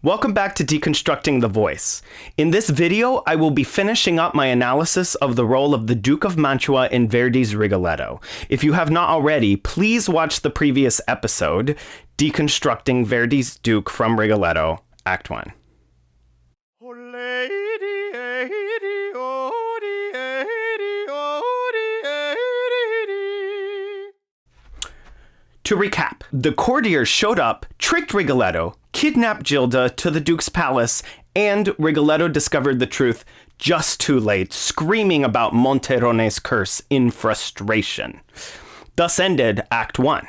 Welcome back to Deconstructing the Voice. In this video, I will be finishing up my analysis of the role of the Duke of Mantua in Verdi's Rigoletto. If you have not already, please watch the previous episode, Deconstructing Verdi's Duke from Rigoletto, Act 1. To recap, the courtiers showed up, tricked Rigoletto, kidnapped Gilda to the Duke's palace, and Rigoletto discovered the truth just too late, screaming about Monterone's curse in frustration. Thus ended Act 1.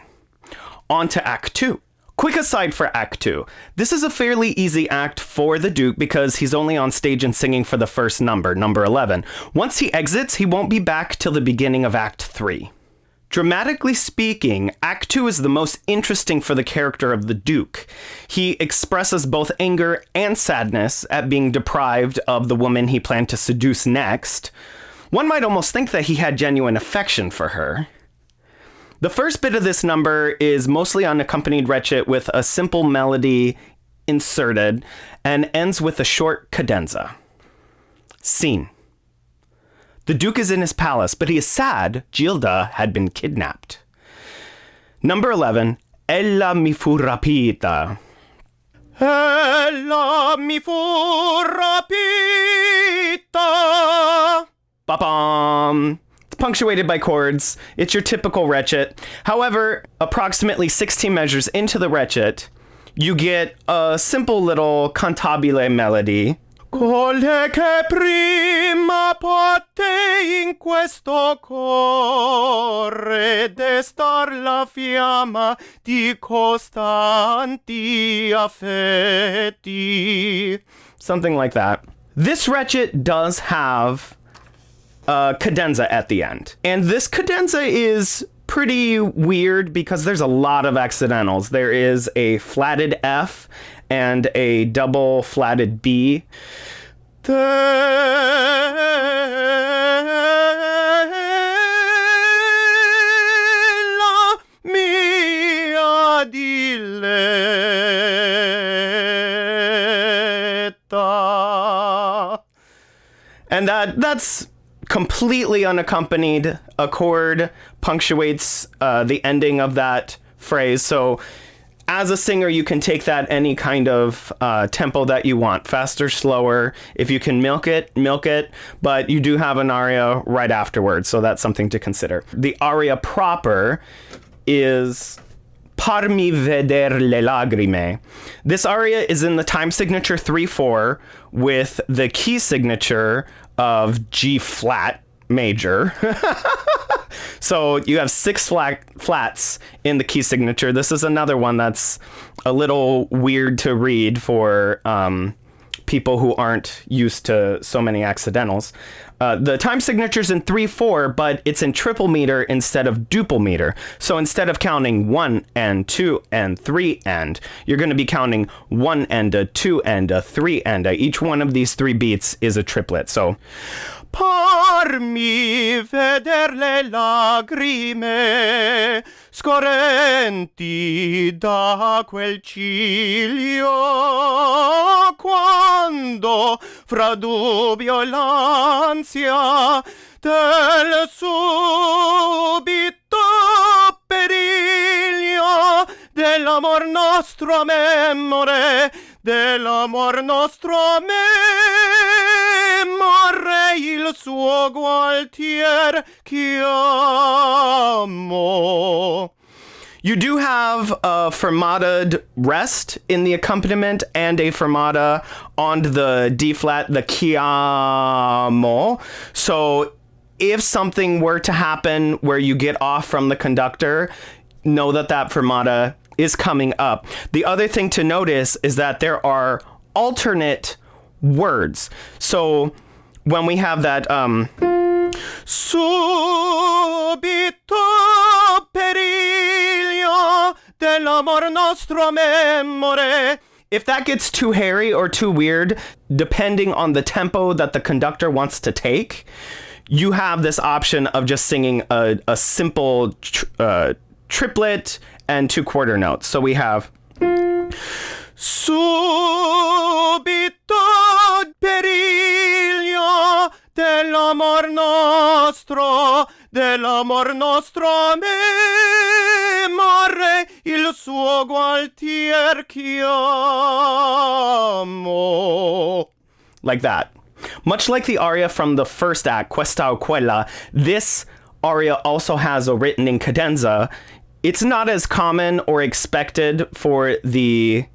On to Act 2. Quick aside for Act 2. This is a fairly easy act for the Duke because he's only on stage and singing for the first number 11. Once he exits, he won't be back till the beginning of Act 3. Dramatically speaking, Act 2 is the most interesting for the character of the Duke. He expresses both anger and sadness at being deprived of the woman he planned to seduce next. One might almost think that he had genuine affection for her. The first bit of this number is mostly unaccompanied recit with a simple melody inserted and ends with a short cadenza. Scene. The Duke is in his palace, but he is sad Gilda had been kidnapped. Number 11, Ella mi fu rapita. Ella mi fu rapita. Ba-bum. It's punctuated by chords. It's your typical recit. However, approximately 16 measures into the recit, you get a simple little cantabile melody. Cole che prima pote in questo cuore destar la fiamma di costanti affetti. Something like that. This recit does have a cadenza at the end. And this cadenza is pretty weird because there's a lot of accidentals. There is a flatted F and a double flatted B. Della mia diletta. And that's completely unaccompanied. A chord punctuates the ending of that phrase. So as a singer, you can take that any kind of tempo that you want, faster, slower. If you can milk it, but you do have an aria right afterwards, so that's something to consider. The aria proper is Farmi veder le lagrime. This aria is in the time signature 3/4 with the key signature of G flat major. So you have 6 flats in the key signature. This is another one that's a little weird to read for people who aren't used to so many accidentals. The time signature's in 3/4, but it's in triple meter instead of duple meter. So instead of counting 1 and 2 and 3 and, you're going to be counting 1 and a 2 and a 3 and a. Each one of these 3 beats is a triplet. So Farmi veder le lagrime scorrenti da quel ciglio quando fra dubbio e l'ansia del subito periglio dell'amor nostro memore, dell'amor nostro memore il suo gualtier chiamo. You do have a fermata rest in the accompaniment and a fermata on the D flat, the chiamo. So if something were to happen where you get off from the conductor, know that that fermata is coming up. The other thing to notice is that there are alternate words. So when we have that subito periglio dell'amor nostro memore, if that gets too hairy or too weird, depending on the tempo that the conductor wants to take, you have this option of just singing a simple triplet and 2 quarter notes. So we have subito amor nostro memore il suo gualtier chiamo. Like that. Much like the aria from the first act, Questa o Quella, this aria also has a written in cadenza. It's not as common or expected for this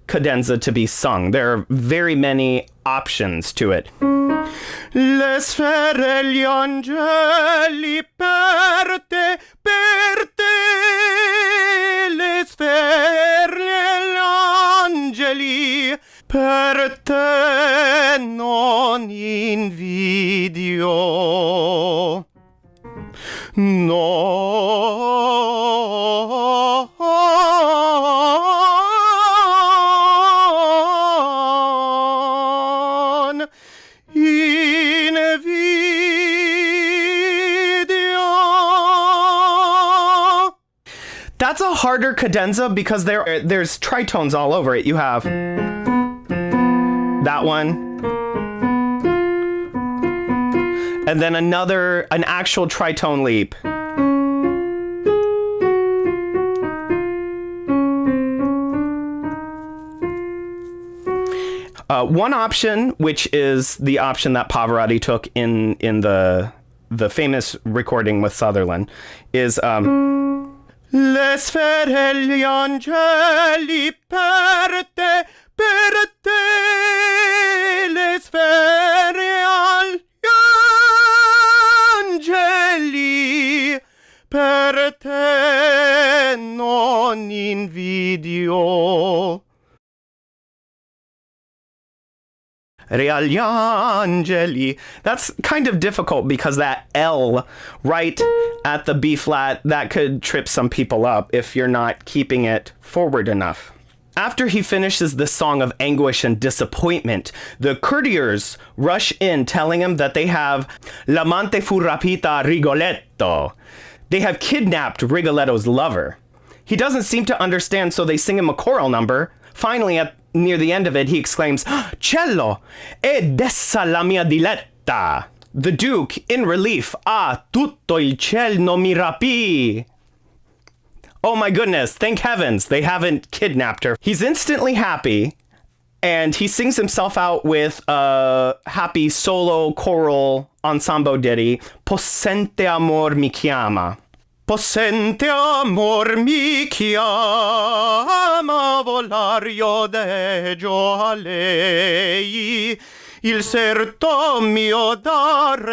cadenza to be sung. There are very many options to it. Le sfere gli angeli per te, le sfere gli angeli per te non invidio. Non invidio. That's a harder cadenza because there's tritones all over it. You have that one. And then an actual tritone leap. One option, which is the option that Pavarotti took in the famous recording with Sutherland, is Le sfere gli angeli per te, le sfere agli angeli per te non invidio. Agli angeli. That's kind of difficult because that L right at the B flat, that could trip some people up if you're not keeping it forward enough. After he finishes this song of anguish and disappointment, the courtiers rush in telling him that they have L'amante fu rapita Rigoletto. They have kidnapped Rigoletto's lover. He doesn't seem to understand, so they sing him a choral number. Finally, near the end of it, he exclaims, Cielo, ed essa la mia diletta. The Duke, in relief, tutto il ciel non mi rapì. Oh my goodness, thank heavens, they haven't kidnapped her. He's instantly happy, and he sings himself out with a happy solo choral ensemble ditty, Possente amor mi chiama. Possente amor mi chiama, volar io deggio a lei, il serto mio dare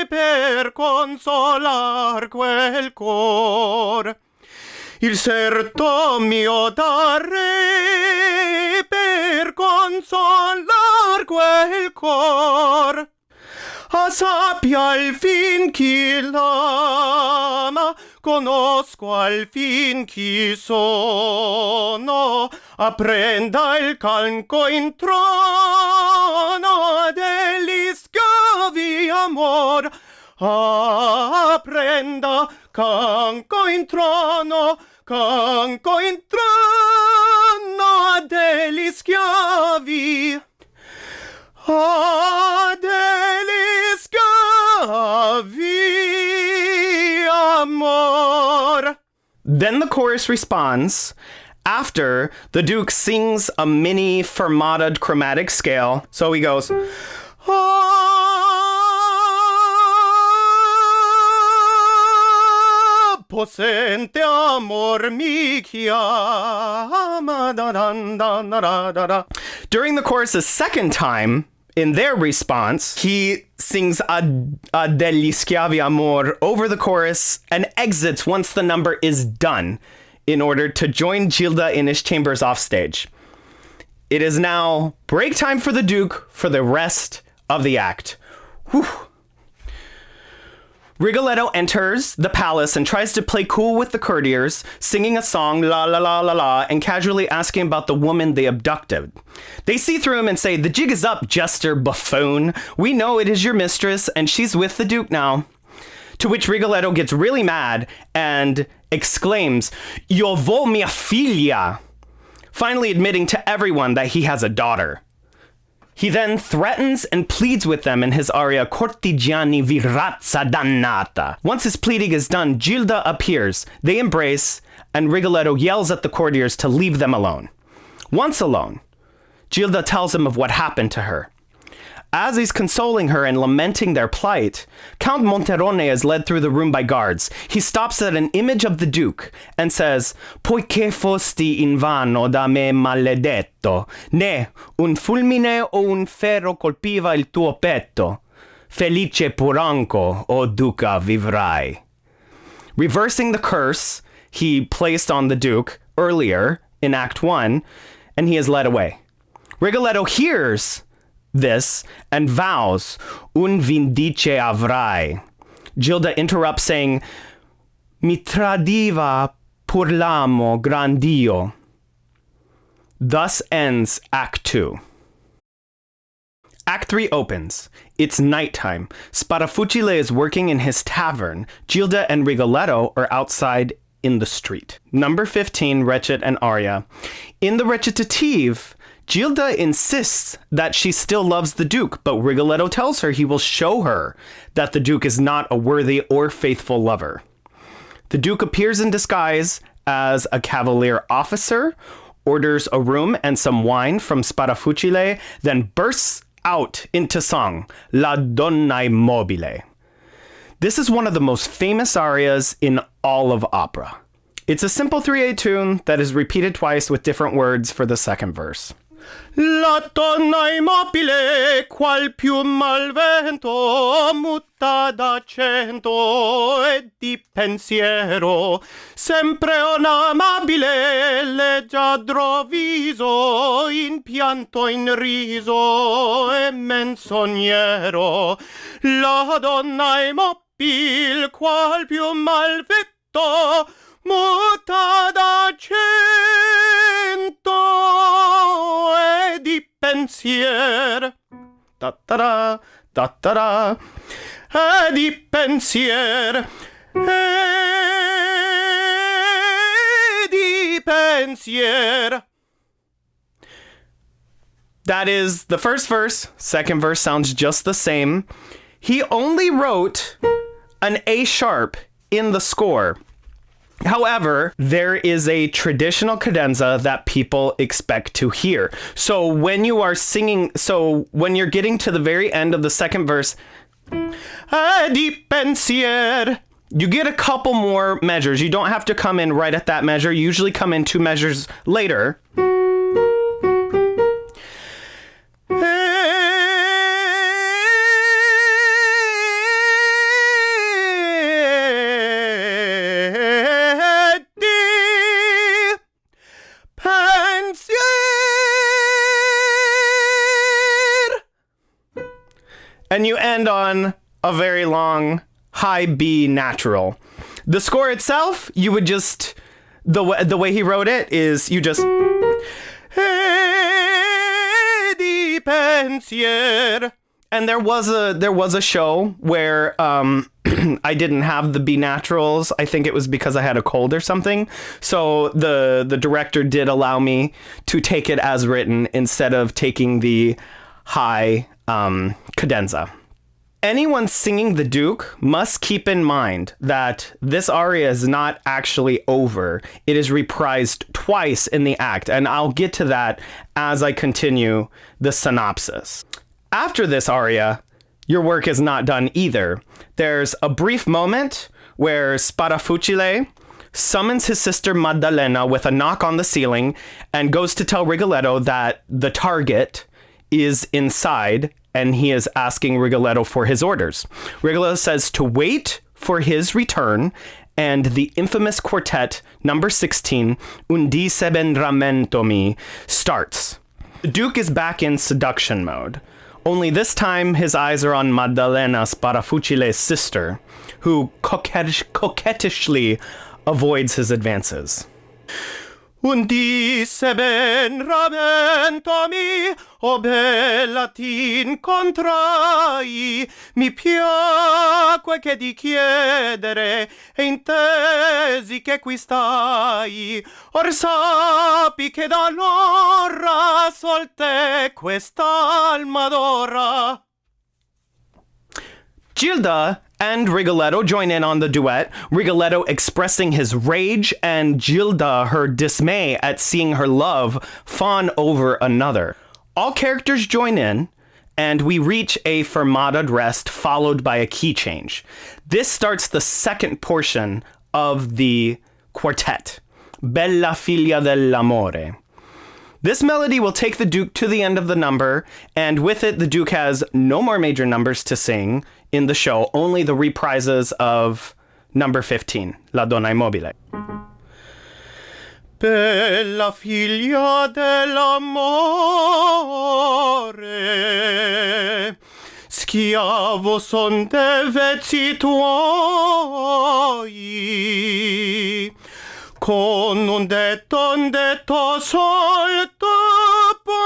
per consolar quel cor. Il serto mio dare per consolar quel cor. Sappia al fin chi l'ama, conosco al fin chi sono, apprenda il canco in trono degli schiavi amor, apprenda canco in trono degli schiavi. Then the chorus responds after the Duke sings a mini fermata chromatic scale. So he goes, Possente amor mi chiama. During the chorus a second time, in their response, he sings a degli schiavi amor over the chorus and exits once the number is done in order to join Gilda in his chambers offstage. It is now break time for the Duke for the rest of the act. Whew. Rigoletto enters the palace and tries to play cool with the courtiers, singing a song, la la la la la, and casually asking about the woman they abducted. They see through him and say, "The jig is up, jester buffoon. We know it is your mistress, and she's with the Duke now." To which Rigoletto gets really mad and exclaims, "Io vo mia figlia," finally admitting to everyone that he has a daughter. He then threatens and pleads with them in his aria Cortigiani vi razza dannata. Once his pleading is done, Gilda appears. They embrace, and Rigoletto yells at the courtiers to leave them alone. Once alone, Gilda tells him of what happened to her. As he's consoling her and lamenting their plight, Count Monterone is led through the room by guards. He stops at an image of the Duke and says, Poiché fosti invano da me maledetto, né un fulmine o un ferro colpiva il tuo petto, felice pur anco, o Duca, vivrai. Reversing the curse he placed on the Duke earlier in Act 1, and he is led away. Rigoletto hears this and vows, un vindice avrai. Gilda interrupts saying, Mi tradiva pur l'amo grandio. Thus ends Act 2. Act 3 opens. It's nighttime. Sparafucile is working in his tavern. Gilda and Rigoletto are outside in the street. Number 15, Recit and Aria. In the recitative, Gilda insists that she still loves the Duke, but Rigoletto tells her he will show her that the Duke is not a worthy or faithful lover. The Duke appears in disguise as a cavalier officer, orders a room and some wine from Sparafucile, then bursts out into song, La Donna Immobile. This is one of the most famous arias in all of opera. It's a simple 3/8 tune that is repeated twice with different words for the second verse. La donna immobile, qual piuma al vento, mutta d'accento e di pensiero, sempre un amabile, leggiadro viso, in pianto in riso e menzognero. La donna immobile, qual piuma al vento, mutta d'accento e di pensier. Da-da-da, da-da-da, e di pensier, e di pensier. That is the first verse. Second verse sounds just the same. He only wrote an A sharp in the score. However, there is a traditional cadenza that people expect to hear. So when you are singing, when you're getting to the very end of the second verse, di pensier, you get a couple more measures. You don't have to come in right at that measure. You usually come in 2 measures later. And you end on a very long high B natural. The score itself, you would just, the way he wrote it is you just, di pensier. And there was a show where I didn't have the B naturals. I think it was because I had a cold or something. So the director did allow me to take it as written instead of taking the high cadenza. Anyone singing the Duke must keep in mind that this aria is not actually over. It is reprised twice in the act, and I'll get to that as I continue the synopsis. After this aria, your work is not done either. There's a brief moment where Sparafucile summons his sister Maddalena with a knock on the ceiling and goes to tell Rigoletto that the target is inside and he is asking Rigoletto for his orders. Rigoletto says to wait for his return, and the infamous quartet number 16, Undice Bendramento Mi, starts. The Duke is back in seduction mode. Only this time his eyes are on Maddalena, Sparafucile's sister, who coquettishly avoids his advances. Un disse ben rammentomi, o bella t'incontrai, mi piacque che di chiedere, e intesi che qui stai, or sappi che d'allora sol te quest'alma adora. Gilda and Rigoletto join in on the duet, Rigoletto expressing his rage and Gilda her dismay at seeing her love fawn over another. All characters join in, and we reach a fermata rest followed by a key change. This starts the second portion of the quartet, Bella figlia dell'amore. This melody will take the Duke to the end of the number, and with it, the Duke has no more major numbers to sing in the show, only the reprises of number 15, La Donna Immobile. Bella figlia dell'amore, schiavo son de vezzi tuoi, con un detto solto poi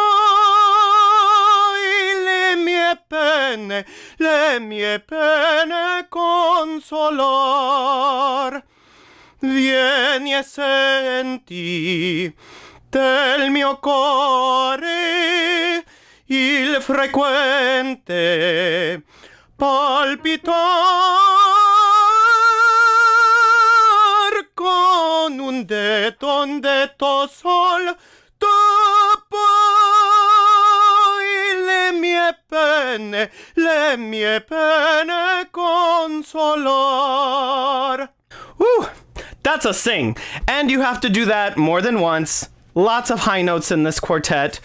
le mie pene consolar. Vieni e senti del mio cuore il frequente palpitar con un detto sol poi le mie pene consolar. Woo! That's a sing. And you have to do that more than once. Lots of high notes in this quartet.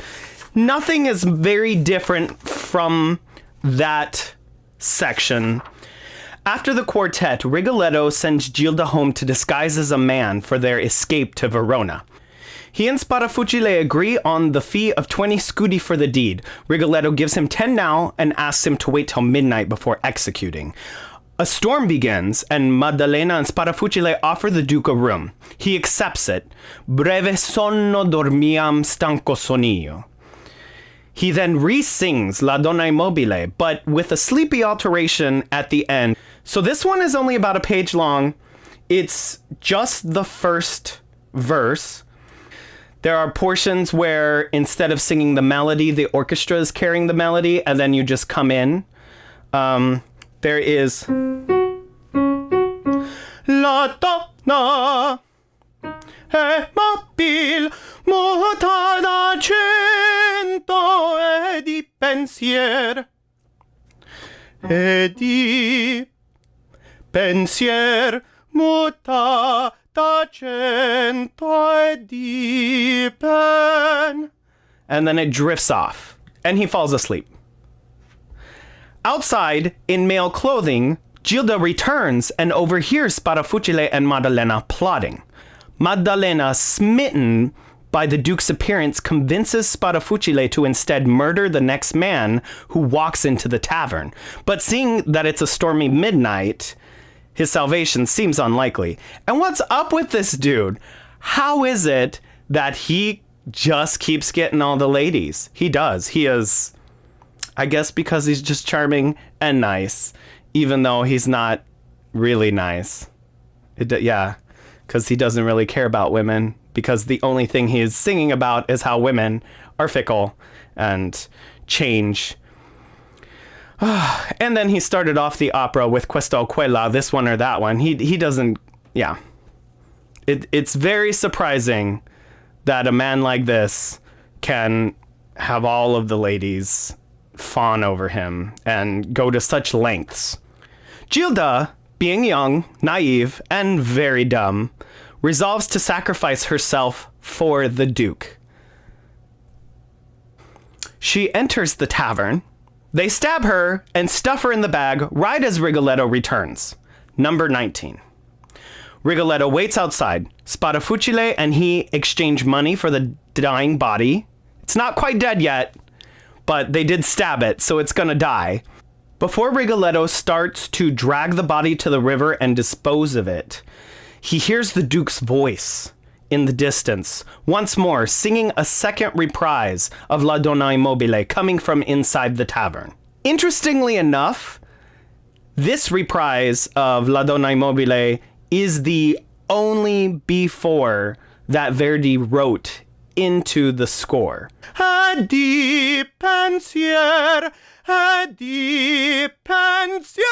Nothing is very different from that section. After the quartet, Rigoletto sends Gilda home to disguise as a man for their escape to Verona. He and Sparafucile agree on the fee of 20 scudi for the deed. Rigoletto gives him 10 now and asks him to wait till midnight before executing. A storm begins, and Maddalena and Sparafucile offer the Duke a room. He accepts it. Breve sonno dormiam, stanco sonio. He then re-sings La Donna Immobile, but with a sleepy alteration at the end. So this one is only about a page long. It's just the first verse. There are portions where instead of singing the melody, the orchestra is carrying the melody, and then you just come in. There is La donna è mobile, muta d'argento e di pensier muta d'argento e di pen. And then it drifts off, and he falls asleep. Outside, in male clothing, Gilda returns and overhears Sparafucile and Maddalena plotting. Maddalena, smitten by the Duke's appearance, convinces Sparafucile to instead murder the next man who walks into the tavern. But seeing that it's a stormy midnight, his salvation seems unlikely. And what's up with this dude? How is it that he just keeps getting all the ladies? He does. He is... I guess because he's just charming and nice, even though he's not really nice. Because he doesn't really care about women, because the only thing he is singing about is how women are fickle and change. And then he started off the opera with Questa o quella, this one or that one. He doesn't, yeah. It's very surprising that a man like this can have all of the ladies fawn over him and go to such lengths. Gilda, being young, naive, and very dumb, resolves to sacrifice herself for the Duke. She enters the tavern. They stab her and stuff her in the bag right as Rigoletto returns. Number 19. Rigoletto waits outside. Sparafucile and he exchange money for the dying body. It's not quite dead yet, but they did stab it, so it's gonna die. Before Rigoletto starts to drag the body to the river and dispose of it, he hears the Duke's voice in the distance, once more singing a second reprise of La Donna Immobile coming from inside the tavern. Interestingly enough, this reprise of La Donna Immobile is the only B4 that Verdi wrote into the score. Adi pensier, adi pensier.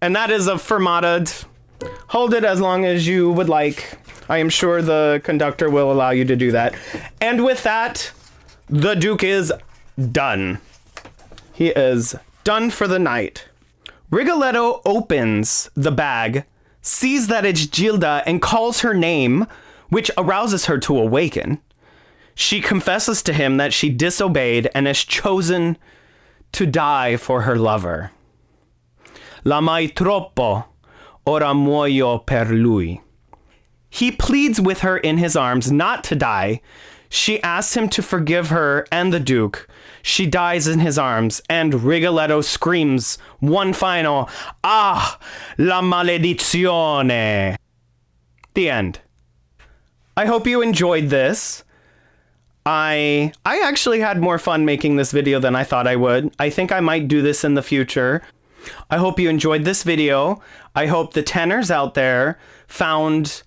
And that is a fermata. Hold it as long as you would like. I am sure the conductor will allow you to do that. And with that, the Duke is done. He is done for the night. Rigoletto opens the bag, sees that it's Gilda, and calls her name, which arouses her to awaken. She confesses to him that she disobeyed and has chosen to die for her lover. L'amai troppo, ora muoio per lui. He pleads with her in his arms not to die. She asks him to forgive her and the Duke. She dies in his arms, and Rigoletto screams one final, "Ah, la maledizione!" The end. I hope you enjoyed this. I actually had more fun making this video than I thought I would. I think I might do this in the future. I hope you enjoyed this video. I hope the tenors out there found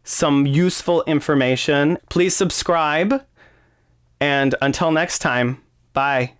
some useful information. Please subscribe. And until next time, bye.